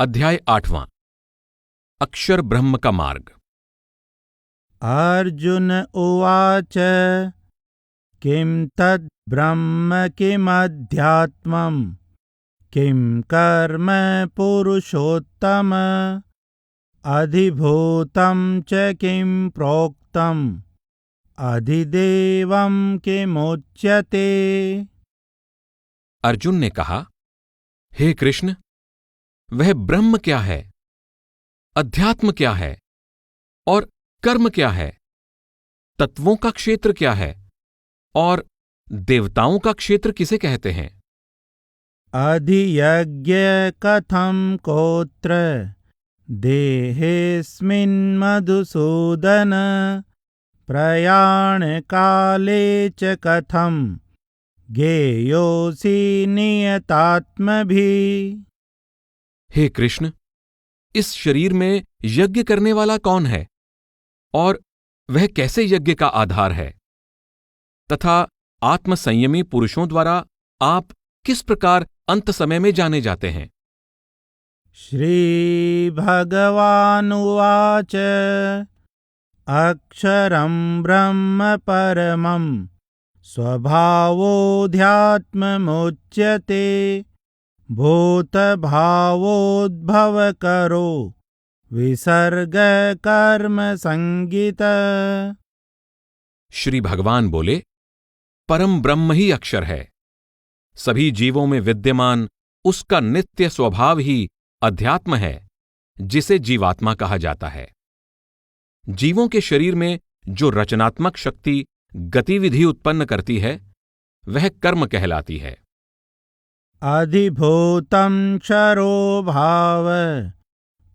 अध्याय 8वां अक्षर ब्रह्म का मार्ग। अर्जुन उवाच किं तद् ब्रह्म किमध्यात्मं किं कर्म पुरुषोत्तम अधिभूतं च किं प्रोक्तम् अधिदेवं किमुच्यते। अर्जुन ने कहा, हे कृष्ण, वह ब्रह्म क्या है, अध्यात्म क्या है और कर्म क्या है, तत्वों का क्षेत्र क्या है और देवताओं का क्षेत्र किसे कहते हैं। अधियज्ञ कथं कोत्र देहेऽस्मिन् मधुसूदन प्रयाण काले च कथं ज्ञेयोऽसि नियतात्मभिः। हे कृष्ण, इस शरीर में यज्ञ करने वाला कौन है और वह कैसे यज्ञ का आधार है, तथा आत्मसंयमी पुरुषों द्वारा आप किस प्रकार अंत समय में जाने जाते हैं। श्री भगवानुवाच अक्षरं ब्रह्म परमं स्वभावोऽध्यात्ममुच्यते भूतभावोद्भवकरो विसर्ग कर्म संगीत। श्री भगवान बोले, परम ब्रह्म ही अक्षर है। सभी जीवों में विद्यमान उसका नित्य स्वभाव ही अध्यात्म है, जिसे जीवात्मा कहा जाता है। जीवों के शरीर में जो रचनात्मक शक्ति गतिविधि उत्पन्न करती है, वह कर्म कहलाती है। अधिभूतं क्षरो भाव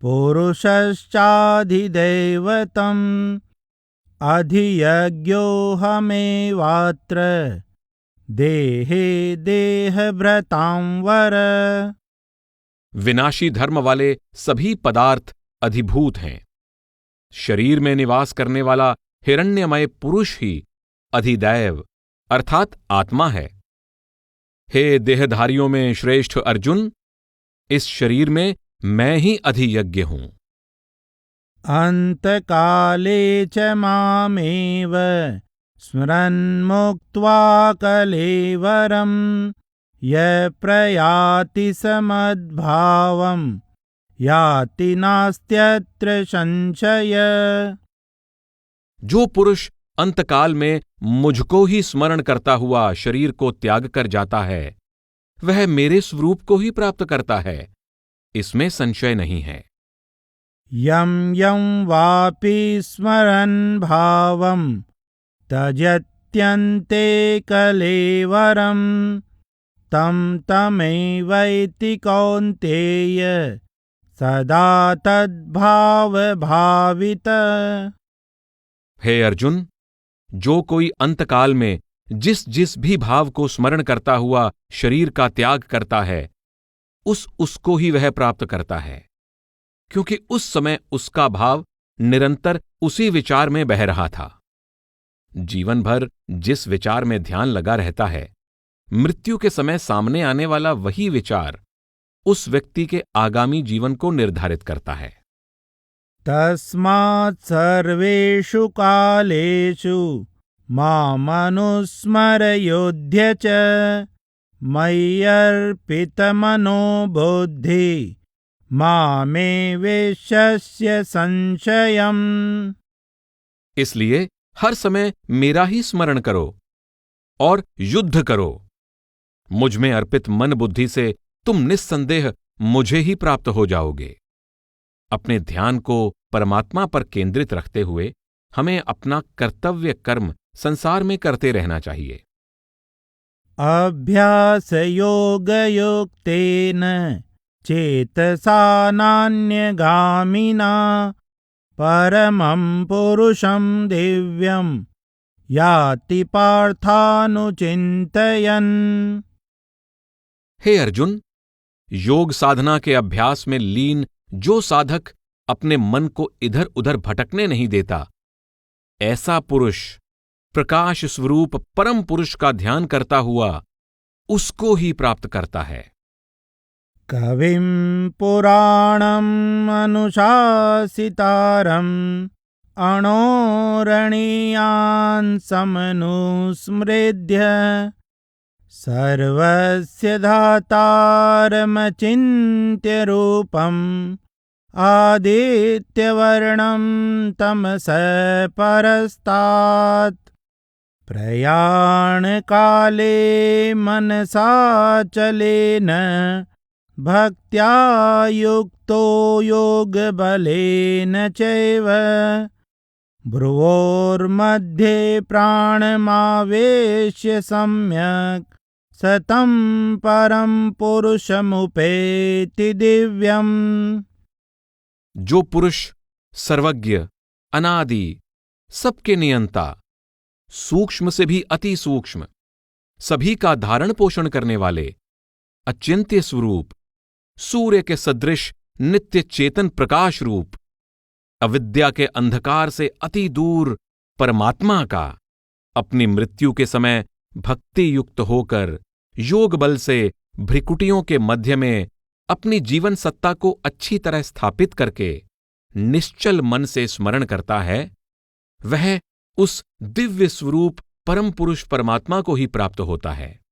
पुरुषश्चाधिदैवतम् अधियज्ञोऽहमेवात्र देहे देहभृतां वर। विनाशी धर्म वाले सभी पदार्थ अधिभूत हैं। शरीर में निवास करने वाला हिरण्यमय पुरुष ही अधिदैव अर्थात आत्मा है। हे देहधारियों में श्रेष्ठ अर्जुन, इस शरीर में मैं ही अधियज्ञ हूं। अंतकाले च मामेव स्मरन् मुक्त्वा कलेवरं यः प्रयाति समद्भावं याति नास्त्यत्र संशय। जो पुरुष अंतकाल में मुझको ही स्मरण करता हुआ शरीर को त्याग कर जाता है, वह मेरे स्वरूप को ही प्राप्त करता है, इसमें संशय नहीं है। यं यं वापि स्मरन् भावं त्यजत्यन्ते कलेवरं तं तमैवैति कौन्तेय सदा तद्भावभावित। हे अर्जुन, जो कोई अंतकाल में जिस जिस भी भाव को स्मरण करता हुआ शरीर का त्याग करता है, उसको ही वह प्राप्त करता है, क्योंकि उस समय उसका भाव निरंतर उसी विचार में बह रहा था। जीवन भर जिस विचार में ध्यान लगा रहता है, मृत्यु के समय सामने आने वाला वही विचार उस व्यक्ति के आगामी जीवन को निर्धारित करता है। तस्मात् सर्वेषु कालेषु मामनुस्मर युध्य च मय्यर्पितमनो बुद्धिः मामे वेश्यस्य संशयम्। इसलिए हर समय मेरा ही स्मरण करो और युद्ध करो। मुझ में अर्पित मन बुद्धि से तुम निस्संदेह मुझे ही प्राप्त हो जाओगे। अपने ध्यान को परमात्मा पर केंद्रित रखते हुए हमें अपना कर्तव्य कर्म संसार में करते रहना चाहिए। अभ्यास योग युक्तेन चेतसा नान्यगामिना परमं पुरुषं दिव्यं याति पार्थानुचिन्तयन्। हे अर्जुन, योग साधना के अभ्यास में लीन जो साधक अपने मन को इधर उधर भटकने नहीं देता, ऐसा पुरुष प्रकाश स्वरूप परम पुरुष का ध्यान करता हुआ उसको ही प्राप्त करता है। कविं पुराणम् अनुशासितारम् अणोरणीयान् समनुस्मृत्य सर्वस्य धातारमचिन्त्य रूपम् आदित्यवर्णं तमसः परस्तात् प्रयाणकाले मनसाचलेन भक्त्या युक्तो योगबलेन चैव भ्रुवोर्मध्ये प्राणमावेश्य सम्यक् सतं परं पुरुषमुपेति दिव्यम्। जो पुरुष सर्वज्ञ, अनादि, सबके नियंता, सूक्ष्म से भी अति सूक्ष्म, सभी का धारण पोषण करने वाले, अचिंत्य स्वरूप, सूर्य के सदृश नित्य चेतन प्रकाश रूप, अविद्या के अंधकार से अति दूर परमात्मा का अपनी मृत्यु के समय भक्ति युक्त होकर योग बल से भ्रिकुटियों के मध्य में अपनी जीवन सत्ता को अच्छी तरह स्थापित करके निश्चल मन से स्मरण करता है, वह उस दिव्य स्वरूप परम पुरुष परमात्मा को ही प्राप्त होता है।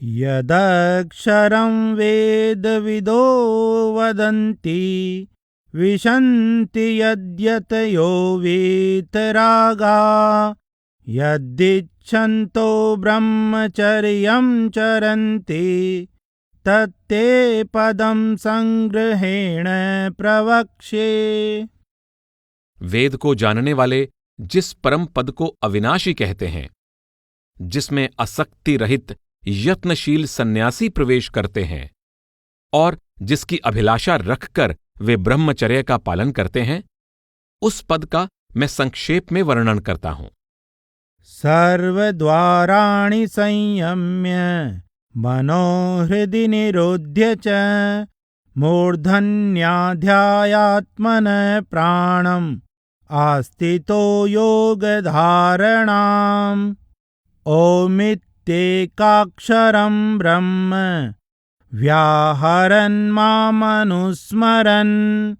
यदक्षरं वेदविदो वदन्ति विशन्ति यद्यतयो वीतरागा यदिच्छन्तो ब्रह्मचर्यं चरन्ति तत्ते पदं संग्रहेण प्रवक्ष्ये। वेद को जानने वाले जिस परम पद को अविनाशी कहते हैं, जिसमें आसक्ति रहित यत्नशील सन्यासी प्रवेश करते हैं और जिसकी अभिलाषा रखकर वे ब्रह्मचर्य का पालन करते हैं, उस पद का मैं संक्षेप में वर्णन करता हूं। सर्वद्वाराणि संयम्य मनोहृदि निरोध्य च मूर्धन्याध्यायात्मनः प्राणम् आस्थितो योगधारणाम् ओमित्येकाक्षरं ब्रह्म व्याहरन् मामनुस्मरन्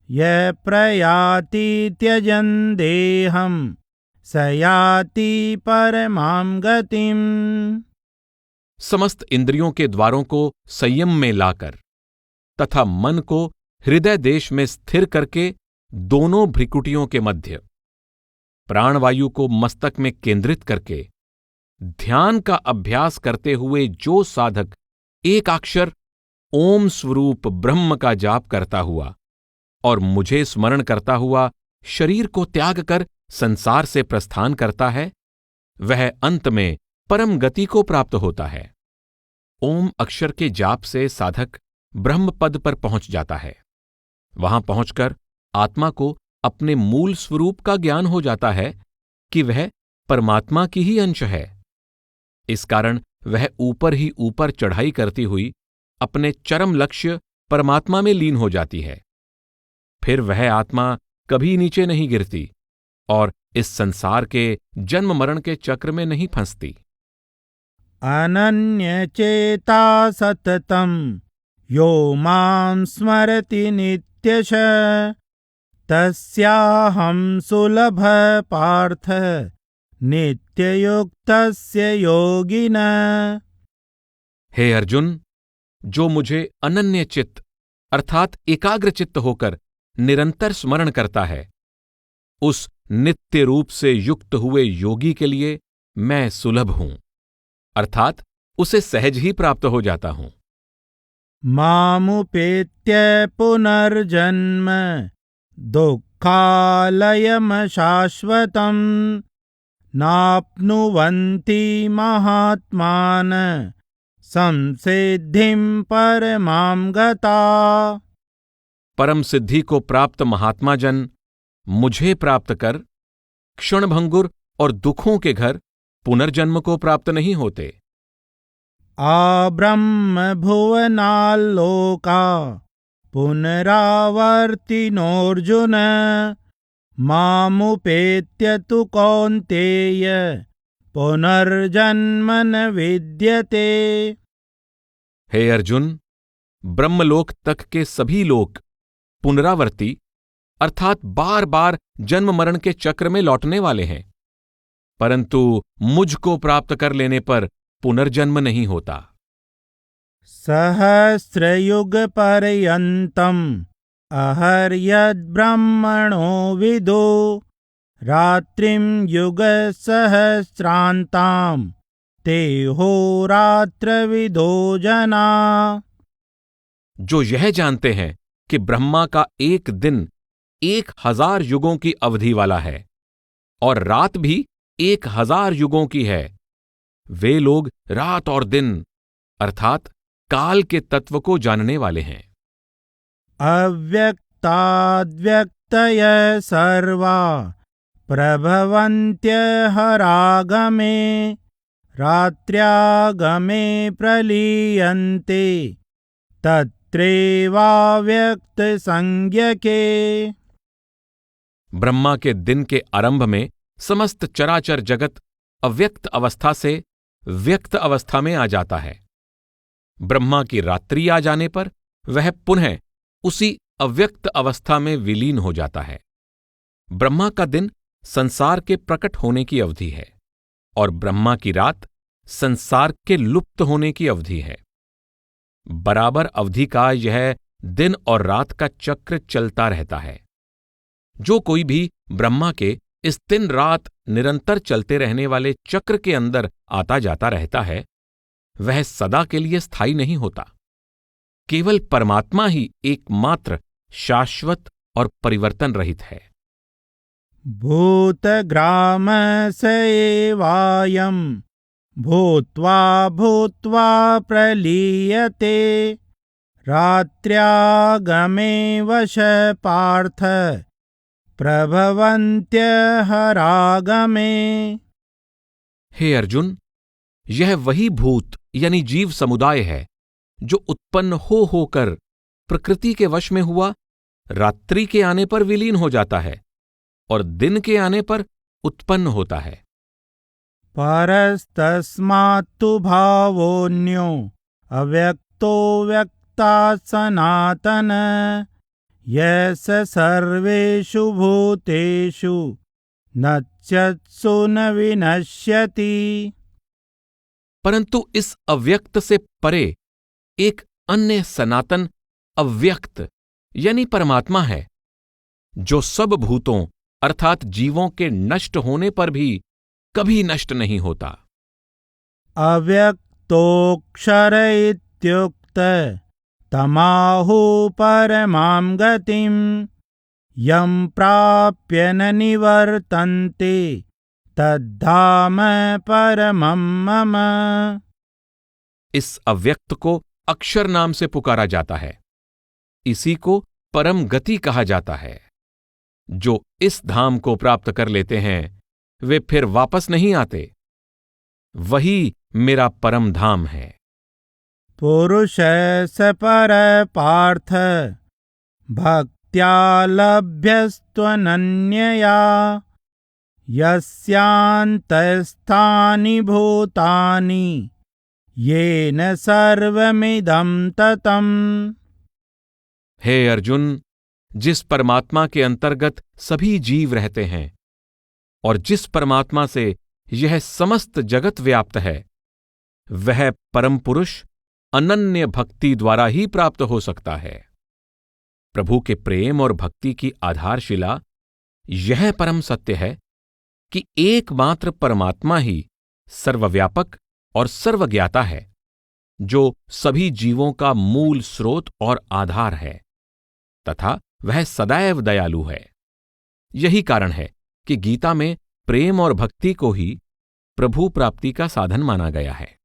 यः प्रयाति त्यजन् देहं स याति परमां गतिम्। समस्त इंद्रियों के द्वारों को संयम में लाकर तथा मन को हृदय देश में स्थिर करके दोनों भ्रिकुटियों के मध्य प्राणवायु को मस्तक में केंद्रित करके ध्यान का अभ्यास करते हुए जो साधक एकाक्षर ओम स्वरूप ब्रह्म का जाप करता हुआ और मुझे स्मरण करता हुआ शरीर को त्याग कर संसार से प्रस्थान करता है, वह अंत में परम गति को प्राप्त होता है। ओम अक्षर के जाप से साधक ब्रह्म पद पर पहुंच जाता है। वहां पहुंचकर आत्मा को अपने मूल स्वरूप का ज्ञान हो जाता है कि वह परमात्मा की ही अंश है। इस कारण वह ऊपर ही ऊपर चढ़ाई करती हुई अपने चरम लक्ष्य परमात्मा में लीन हो जाती है। फिर वह आत्मा कभी नीचे नहीं गिरती और इस संसार के जन्म मरण के चक्र में नहीं फंसती। अनन्यचेता सततं यो मां स्मरति नित्यशः तस्याहं सुलभः पार्थ नित्ययुक्तस्य योगिनः। हे अर्जुन, जो मुझे अनन्य चित्त अर्थात एकाग्र चित्त होकर निरंतर स्मरण करता है, उस नित्य रूप से युक्त हुए योगी के लिए मैं सुलभ हूं, अर्थात उसे सहज ही प्राप्त हो जाता हूं। मामुपेत्य पुनर्जन्म दुःखालयमशाश्वतम् नाप्नुवन्ति महात्मानः संसिद्धिं परमां गता। परम सिद्धि को प्राप्त महात्मा जन मुझे प्राप्त कर क्षणभंगुर और दुखों के घर पुनर्जन्म को प्राप्त नहीं होते। आब्रह्म भुवनाल्लोका पुनरावर्तिनोऽर्जुन मामुपेत्य तु कौन्तेय पुनर्जन्म न विद्यते। हे अर्जुन, ब्रह्मलोक तक के सभी लोक पुनरावर्ती अर्थात बार बार जन्म मरण के चक्र में लौटने वाले हैं, परंतु मुझको प्राप्त कर लेने पर पुनर्जन्म नहीं होता। सहस्रयुग पर्यन्तम् अहर्यद्ब्रह्मणो विदो रात्रिं युगसहस्रान्तां ते होरात्रविदो जना। जो यह जानते हैं कि ब्रह्मा का एक दिन 1000 युगों की अवधि वाला है और रात भी 1000 युगों की है, वे लोग रात और दिन अर्थात काल के तत्व को जानने वाले हैं। अव्यक्ताद्व्यक्तय सर्वा प्रभवन्त्यहरागमे रात्र्यागमे प्रलीयन्ते तत्रैवाव्यक्त संज्ञके। ब्रह्मा के दिन के आरंभ में समस्त चराचर जगत अव्यक्त अवस्था से व्यक्त अवस्था में आ जाता है। ब्रह्मा की रात्रि आ जाने पर वह पुनः उसी अव्यक्त अवस्था में विलीन हो जाता है। ब्रह्मा का दिन संसार के प्रकट होने की अवधि है और ब्रह्मा की रात संसार के लुप्त होने की अवधि है। बराबर अवधि का यह दिन और रात का चक्र चलता रहता है। जो कोई भी ब्रह्मा के इस दिन रात निरंतर चलते रहने वाले चक्र के अंदर आता जाता रहता है, वह सदा के लिए स्थायी नहीं होता। केवल परमात्मा ही एकमात्र शाश्वत और परिवर्तन रहित है। भूतग्राम स एवायं भूत्वा भूत्वा प्रलीयते रात्र्यागमे वश पार्थ प्रभवन्त्यहरागमे। हे अर्जुन, यह वही भूत यानी जीव समुदाय है जो उत्पन्न हो होकर प्रकृति के वश में हुआ, रात्रि के आने पर विलीन हो जाता है और दिन के आने पर उत्पन्न होता है। परस्तस्मात्तु भावोऽन्यो अव्यक्तो व्यक्तात् सनातन यस सर्वेषु भूतेषु नच्यत्सु न विनश्यति। परंतु इस अव्यक्त से परे एक अन्य सनातन अव्यक्त यानी परमात्मा है, जो सब भूतों अर्थात जीवों के नष्ट होने पर भी कभी नष्ट नहीं होता। अव्यक्तोऽक्षर इत्युक्त तमाहु परमां गतिं यं प्राप्य न निवर्तन्ते तद्धाम परमं मम। इस अव्यक्त को अक्षर नाम से पुकारा जाता है, इसी को परम गति कहा जाता है। जो इस धाम को प्राप्त कर लेते हैं वे फिर वापस नहीं आते, वही मेरा परम धाम है। पुरुष स पर पार्थ भक्त्या लभ्यस्त्वनन्यया यस्यान्तस्थानि भूतानि येन सर्वमिदं ततम्। हे अर्जुन, जिस परमात्मा के अंतर्गत सभी जीव रहते हैं और जिस परमात्मा से यह समस्त जगत व्याप्त है, वह परम पुरुष अनन्य भक्ति द्वारा ही प्राप्त हो सकता है। प्रभु के प्रेम और भक्ति की आधारशिला यह परम सत्य है कि एकमात्र परमात्मा ही सर्वव्यापक और सर्वज्ञाता है, जो सभी जीवों का मूल स्रोत और आधार है तथा वह सदैव दयालु है। यही कारण है कि गीता में प्रेम और भक्ति को ही प्रभु प्राप्ति का साधन माना गया है।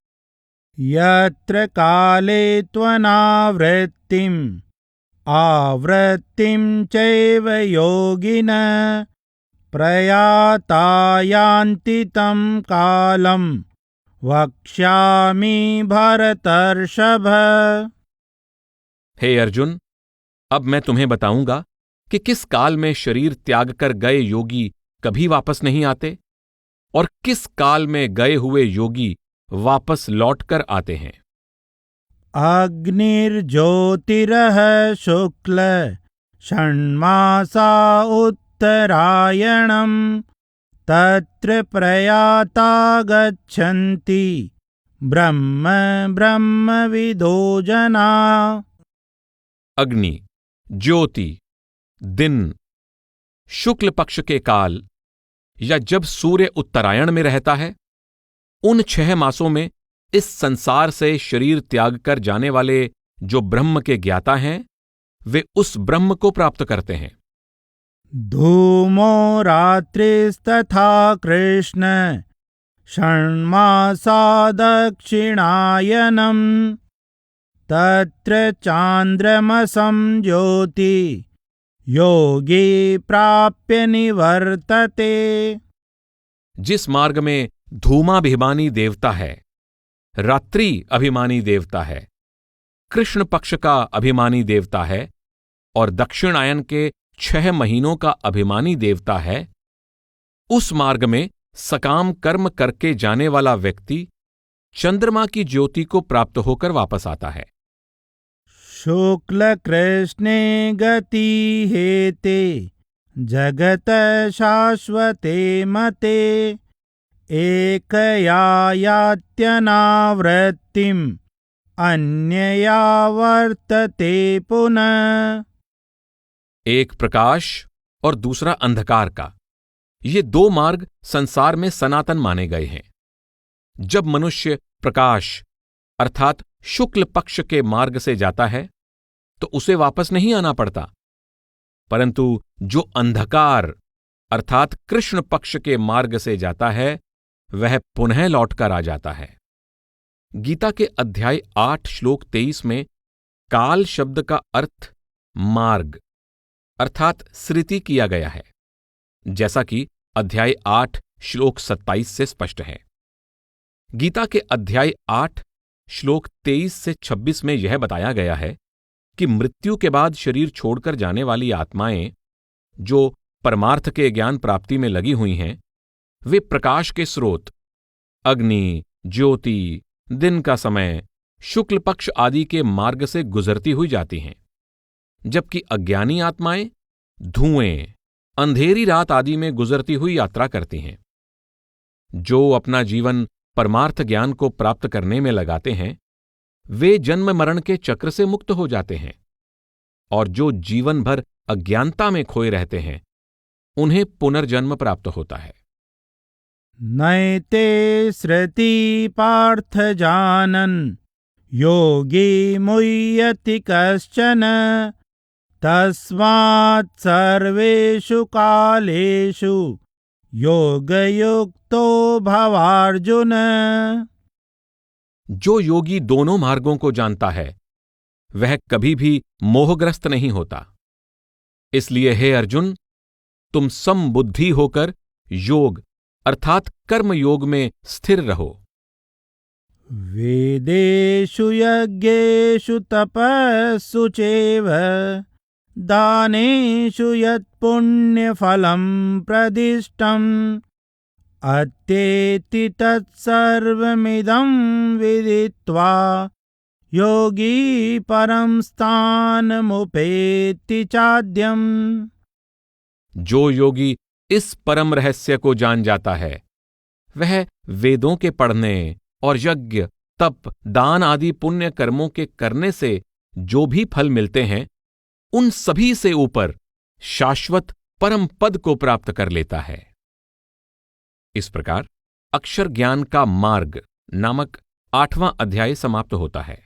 यत्र काले त्वनावृत्तिम् आवृत्तिं चैव योगिनः प्रयाता यान्ति तं कालं वक्ष्यामि भरतर्षभ। हे अर्जुन, अब मैं तुम्हें बताऊंगा कि किस काल में शरीर त्याग कर गए योगी कभी वापस नहीं आते और किस काल में गए हुए योगी वापस लौटकर आते हैं। अग्निर्ज्योतिरः शुक्ल षण्मासा उत्तरायणम् तत्र प्रयाता गच्छन्ति ब्रह्म ब्रह्मविदो जना। अग्नि, ज्योति, दिन, शुक्ल पक्ष के काल या जब सूर्य उत्तरायण में रहता है, उन 6 मासों में इस संसार से शरीर त्याग कर जाने वाले जो ब्रह्म के ज्ञाता हैं, वे उस ब्रह्म को प्राप्त करते हैं। धूमो रात्रिस्तथा कृष्ण षण्मासा दक्षिणायनम् तत्र चान्द्रमसं ज्योति योगी प्राप्य निवर्तते। जिस मार्ग में धूमाभिमानी देवता है, रात्रि अभिमानी देवता है, कृष्ण पक्ष का अभिमानी देवता है और दक्षिणायन के 6 महीनों का अभिमानी देवता है, उस मार्ग में सकाम कर्म करके जाने वाला व्यक्ति चंद्रमा की ज्योति को प्राप्त होकर वापस आता है। शुक्ल कृष्णे गति हेते जगत शाश्वते मते एकया यात्यनावृत्तिम् अन्यया वर्तते पुनः। एक प्रकाश और दूसरा अंधकार का, ये 2 मार्ग संसार में सनातन माने गए हैं। जब मनुष्य प्रकाश अर्थात शुक्ल पक्ष के मार्ग से जाता है तो उसे वापस नहीं आना पड़ता, परंतु जो अंधकार अर्थात कृष्ण पक्ष के मार्ग से जाता है वह पुनः लौटकर आ जाता है। गीता के अध्याय 8 श्लोक 23 में काल शब्द का अर्थ मार्ग अर्थात स्मृति किया गया है, जैसा कि अध्याय 8 श्लोक 27 से स्पष्ट है। गीता के अध्याय 8 श्लोक 23 से 26 में यह बताया गया है कि मृत्यु के बाद शरीर छोड़कर जाने वाली आत्माएं जो परमार्थ के ज्ञान प्राप्ति में लगी हुई हैं, वे प्रकाश के स्रोत अग्नि, ज्योति, दिन का समय, शुक्ल पक्ष आदि के मार्ग से गुजरती हुई जाती हैं, जबकि अज्ञानी आत्माएं धुएं, अंधेरी रात आदि में गुजरती हुई यात्रा करती हैं। जो अपना जीवन परमार्थ ज्ञान को प्राप्त करने में लगाते हैं, वे जन्म मरण के चक्र से मुक्त हो जाते हैं, और जो जीवन भर अज्ञानता में खोए रहते हैं उन्हें पुनर्जन्म प्राप्त होता है। नैते श्रुति पार्थ जानन् योगी मुह्यति कश्चन तस्मात् सर्वेषु कालेषु योगयुक्तो भवार्जुन। जो योगी दोनों मार्गों को जानता है वह कभी भी मोहग्रस्त नहीं होता। इसलिए हे अर्जुन, तुम समबुद्धि होकर योग अर्थात कर्म योग में स्थिर रहो। वेदेषु यज्ञेषु तपस्सु चैव दानेषु यत्पुण्यफलं प्रदिष्टम् अत्येति तत्सर्वमिदं विदित्वा योगी परं स्थानमुपेति चाद्यम्। जो योगी इस परम रहस्य को जान जाता है वह वेदों के पढ़ने और यज्ञ, तप, दान आदि पुण्य कर्मों के करने से जो भी फल मिलते हैं उन सभी से ऊपर शाश्वत परम पद को प्राप्त कर लेता है। इस प्रकार अक्षर ज्ञान का मार्ग नामक 8वां अध्याय समाप्त होता है।